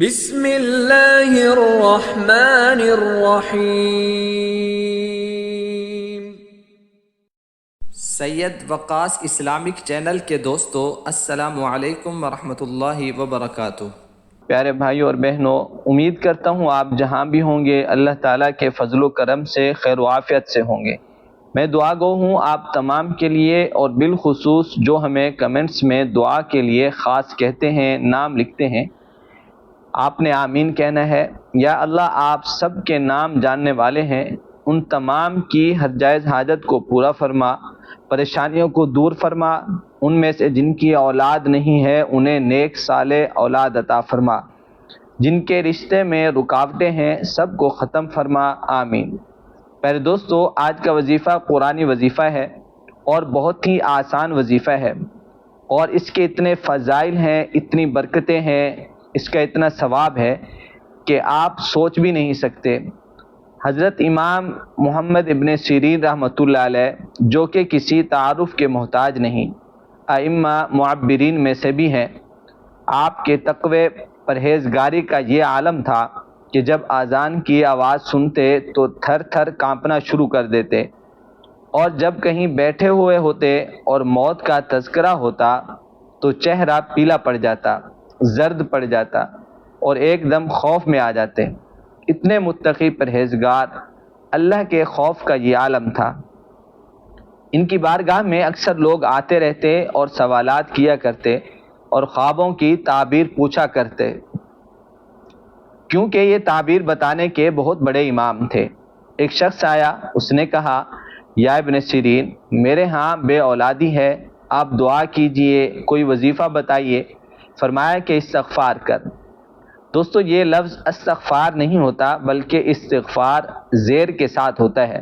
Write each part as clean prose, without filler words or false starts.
بسم اللہ الرحمن الرحیم۔ سید وقاص اسلامک چینل کے دوستو، السلام علیکم ورحمۃ اللہ وبرکاتہ۔ پیارے بھائیوں اور بہنوں، امید کرتا ہوں آپ جہاں بھی ہوں گے اللہ تعالیٰ کے فضل و کرم سے خیر و عافیت سے ہوں گے۔ میں دعا گو ہوں آپ تمام کے لیے، اور بالخصوص جو ہمیں کمنٹس میں دعا کے لیے خاص کہتے ہیں، نام لکھتے ہیں، آپ نے آمین کہنا ہے۔ یا اللہ، آپ سب کے نام جاننے والے ہیں، ان تمام کی ہر جائز حاجت کو پورا فرما، پریشانیوں کو دور فرما، ان میں سے جن کی اولاد نہیں ہے انہیں نیک صالح اولاد عطا فرما، جن کے رشتے میں رکاوٹیں ہیں سب کو ختم فرما، آمین۔ پیارے دوستو، آج کا وظیفہ قرآنی وظیفہ ہے اور بہت ہی آسان وظیفہ ہے، اور اس کے اتنے فضائل ہیں، اتنی برکتیں ہیں، اس کا اتنا ثواب ہے کہ آپ سوچ بھی نہیں سکتے۔ حضرت امام محمد ابن سیرین رحمۃ اللہ علیہ، جو کہ کسی تعارف کے محتاج نہیں، ائمہ معبرین میں سے بھی ہیں، آپ کے تقوی پرہیزگاری کا یہ عالم تھا کہ جب اذان کی آواز سنتے تو تھر تھر کانپنا شروع کر دیتے، اور جب کہیں بیٹھے ہوئے ہوتے اور موت کا تذکرہ ہوتا تو چہرہ پیلا پڑ جاتا، زرد پڑ جاتا، اور ایک دم خوف میں آ جاتے۔ اتنے متقی پرہیزگار، اللہ کے خوف کا یہ عالم تھا۔ ان کی بارگاہ میں اکثر لوگ آتے رہتے اور سوالات کیا کرتے اور خوابوں کی تعبیر پوچھا کرتے، کیونکہ یہ تعبیر بتانے کے بہت بڑے امام تھے۔ ایک شخص آیا، اس نے کہا، یا ابن سیرین، میرے ہاں بے اولادی ہے، آپ دعا کیجئے، کوئی وظیفہ بتائیے۔ فرمایا کہ استغفار کر۔ دوستو، یہ لفظ استغفار نہیں ہوتا بلکہ استغفار زیر کے ساتھ ہوتا ہے۔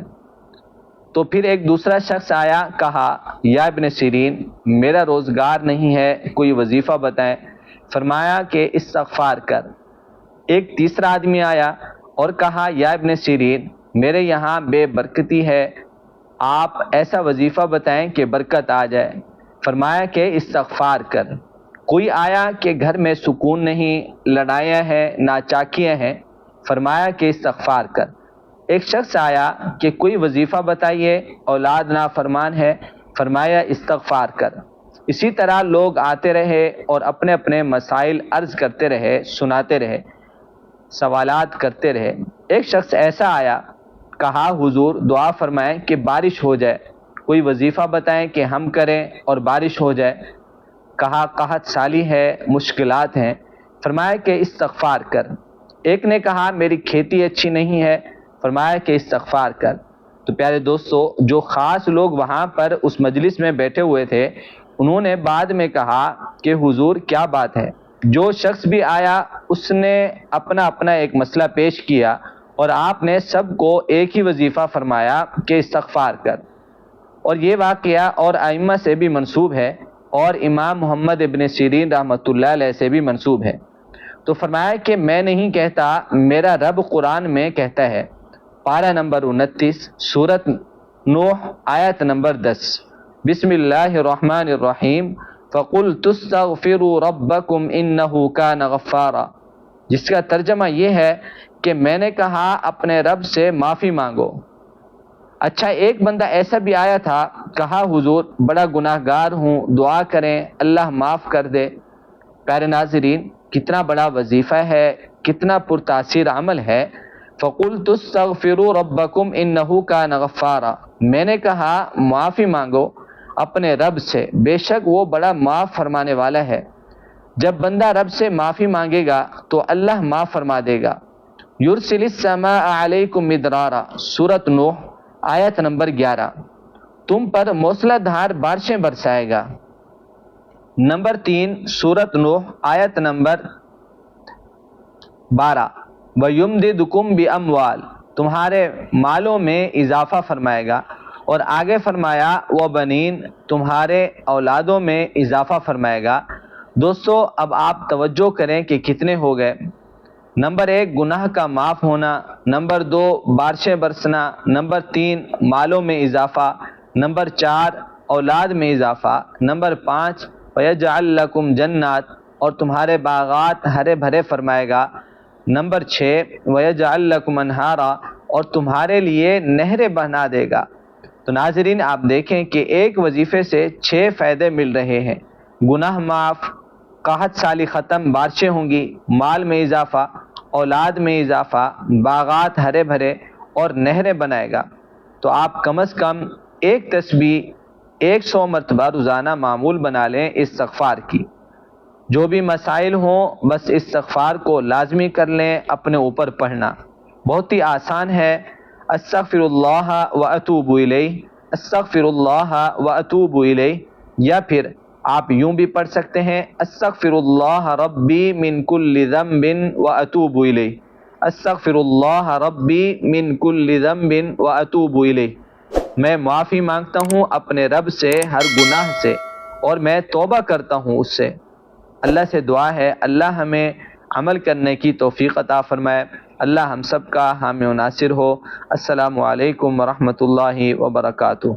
تو پھر ایک دوسرا شخص آیا، کہا، یا ابن سیرین، میرا روزگار نہیں ہے، کوئی وظیفہ بتائیں۔ فرمایا کہ استغفار کر۔ ایک تیسرا آدمی آیا اور کہا، یا ابن سیرین، میرے یہاں بے برکتی ہے، آپ ایسا وظیفہ بتائیں کہ برکت آ جائے۔ فرمایا کہ استغفار کر۔ کوئی آیا کہ گھر میں سکون نہیں، لڑائیاں ہیں، ناچاکیاں ہیں۔ فرمایا کہ استغفار کر۔ ایک شخص آیا کہ کوئی وظیفہ بتائیے، اولاد نافرمان ہے۔ فرمایا استغفار کر۔ اسی طرح لوگ آتے رہے اور اپنے اپنے مسائل عرض کرتے رہے، سناتے رہے، سوالات کرتے رہے۔ ایک شخص ایسا آیا، کہا، حضور دعا فرمائیں کہ بارش ہو جائے، کوئی وظیفہ بتائیں کہ ہم کریں اور بارش ہو جائے۔ کہا، قحط سالی ہے، مشکلات ہیں۔ فرمایا کہ استغفار کر۔ ایک نے کہا، میری کھیتی اچھی نہیں ہے۔ فرمایا کہ استغفار کر۔ تو پیارے دوستو، جو خاص لوگ وہاں پر اس مجلس میں بیٹھے ہوئے تھے، انہوں نے بعد میں کہا کہ حضور کیا بات ہے۔ جو شخص بھی آیا اس نے اپنا اپنا ایک مسئلہ پیش کیا، اور آپ نے سب کو ایک ہی وظیفہ فرمایا کہ استغفار کر۔ اور یہ واقعہ اور ائمہ سے بھی منسوب ہے، اور امام محمد ابن سیرین رحمۃ اللہ علیہ سے بھی منسوب ہے۔ تو فرمایا کہ میں نہیں کہتا، میرا رب قرآن میں کہتا ہے، پارہ نمبر 29، سورۃ نوح، آیت نمبر 10، بسم اللہ الرحمن الرحیم، فَقُلْتُ اسْتَغْفِرُوا رَبَّكُمْ إِنَّهُ كَانَ غَفَّارًا، جس کا ترجمہ یہ ہے کہ میں نے کہا اپنے رب سے معافی مانگو۔ اچھا، ایک بندہ ایسا بھی آیا تھا، کہا، حضور بڑا گناہ گار ہوں، دعا کریں اللہ معاف کر دے۔ پیارے ناظرین، کتنا بڑا وظیفہ ہے، کتنا پرتاثیر عمل ہے۔ فَقُلْتُ اسْتَغْفِرُوا رَبَّكُمْ إِنَّهُ كَانَ غَفَّارًا، میں نے کہا معافی مانگو اپنے رب سے، بے شک وہ بڑا معاف فرمانے والا ہے۔ جب بندہ رب سے معافی مانگے گا تو اللہ معاف فرما دے گا۔ يُرْسِلِ السَّمَاءَ عَلَيْكُمْ مِدْرَارًا، سورۃ نوح، آیت نمبر 11، تم پر موسلا دھار بارشیں برسائے گا۔ نمبر 3، سورۃ نوح، آیت نمبر 12، وَيُمْدِدْكُمْ بِأَمْوَالٍ، تمہارے مالوں میں اضافہ فرمائے گا۔ اور آگے فرمایا، وَبَنِينَ، تمہارے اولادوں میں اضافہ فرمائے گا۔ دوستو، اب آپ توجہ کریں کہ کتنے ہو گئے۔ نمبر 1، گناہ کا معاف ہونا۔ نمبر 2، بارشیں برسنا۔ نمبر 3، مالوں میں اضافہ۔ نمبر 4، اولاد میں اضافہ۔ نمبر 5، وَيَجْعَلْ لَكُمْ جَنَّاتٍ، اور تمہارے باغات ہرے بھرے فرمائے گا۔ نمبر 6 وَيَجْعَلْ لَكُمْ أَنْهَارًا، اور تمہارے لیے نہریں بنا دے گا۔ تو ناظرین آپ دیکھیں کہ ایک وظیفے سے 6 فائدے مل رہے ہیں۔ گناہ معاف، قحط سالی ختم، بارشیں ہوں گی، مال میں اضافہ، اولاد میں اضافہ، باغات ہرے بھرے اور نہریں بنائے گا۔ تو آپ کم از کم ایک تسبیح 100 مرتبہ روزانہ معمول بنا لیں استغفار کی۔ جو بھی مسائل ہوں بس استغفار کو لازمی کر لیں، اپنے اوپر پڑھنا بہت ہی آسان ہے۔ استغفر اللہ و اتوب الیہ، استغفر اللہ و اتوب الیہ، یا پھر آپ یوں بھی پڑھ سکتے ہیں استغفر اللہ ربی من کل ذنب و اتوب الیہ، استغفر اللہ ربی من کل ذنب و اتوب الیہ، میں معافی مانگتا ہوں اپنے رب سے ہر گناہ سے اور میں توبہ کرتا ہوں اس سے۔ اللہ سے دعا ہے اللہ ہمیں عمل کرنے کی توفیق عطا فرمائے، اللہ ہم سب کا حامی و ناصر ہو۔ السلام علیکم ورحمۃ اللہ وبرکاتہ۔